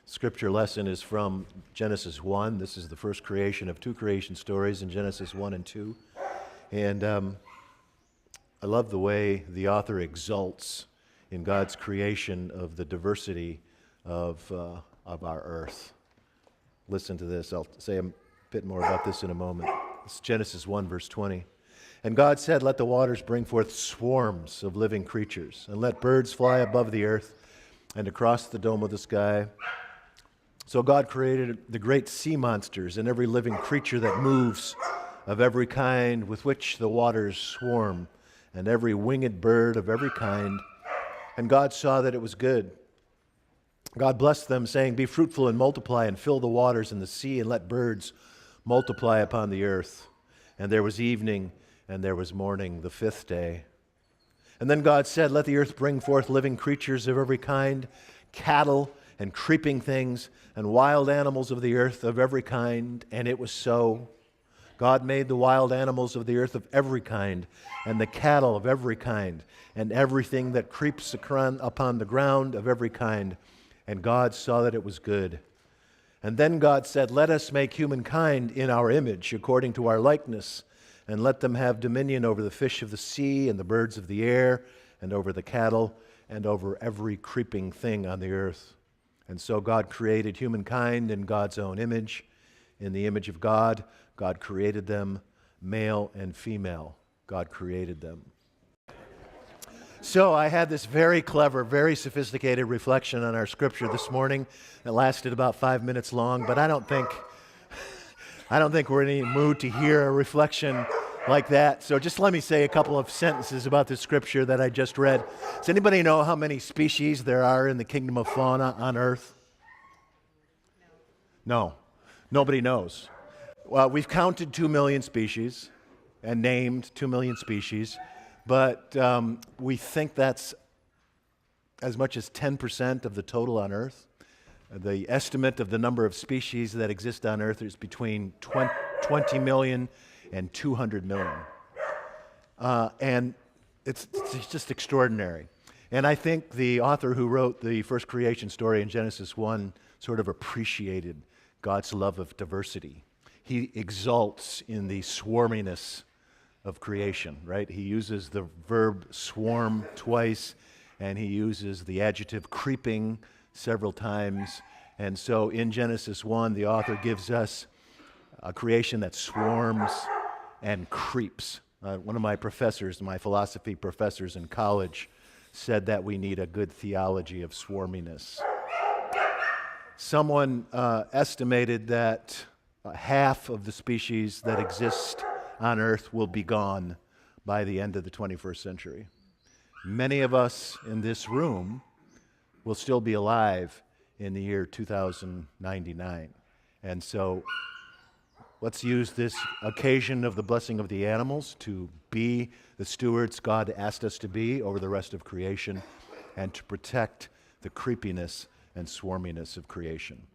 Scripture lesson is from Genesis 1. This is the first creation of two creation stories in Genesis 1 and 2. And I love the way the author exalts in God's creation of the diversity of our earth. Listen to this. I'll say a bit more about this in a moment. It's Genesis 1, verse 20. And God said, "Let the waters bring forth swarms of living creatures, and let birds fly above the earth and across the dome of the sky." So God created the great sea monsters and every living creature that moves of every kind with which the waters swarm, and every winged bird of every kind. And God saw that it was good. God blessed them, saying, "Be fruitful and multiply, and fill the waters in the sea, and let birds multiply upon the earth." And there was evening, and there was morning, the fifth day. And then God said, "Let the earth bring forth living creatures of every kind, cattle and creeping things, and wild animals of the earth of every kind." And it was so. God made the wild animals of the earth of every kind, and the cattle of every kind, and everything that creeps upon the ground of every kind. And God saw that it was good. And then God said, "Let us make humankind in our image, according to our likeness, and let them have dominion over the fish of the sea, and the birds of the air, and over the cattle, and over every creeping thing on the earth." And so God created humankind in God's own image. In the image of God, God created them, male and female. God created them. So I had this very clever, very sophisticated reflection on our scripture this morning that lasted about 5 minutes long, but I don't think we're in any mood to hear a reflection like that. So just let me say a couple of sentences about the scripture that I just read. Does anybody know how many species there are in the kingdom of fauna on earth? No. Nobody knows. Well, we've counted 2 million species and named 2 million species, but we think that's as much as 10% of the total on earth. The estimate of the number of species that exist on earth is between 20 million and 200 million. And it's just extraordinary. And I think the author who wrote the first creation story in Genesis 1 sort of appreciated God's love of diversity. He exalts in the swarminess of creation, right? He uses the verb swarm twice, and he uses the adjective creeping several times. And so in Genesis 1, the author gives us a creation that swarms and creeps. One of my professors, my philosophy professors in college, said that we need a good theology of swarminess. Someone estimated that half of the species that exist on earth will be gone by the end of the 21st century. Many of us in this room will still be alive in the year 2099. And so let's use this occasion of the blessing of the animals to be the stewards God asked us to be over the rest of creation, and to protect the creepiness and swarminess of creation.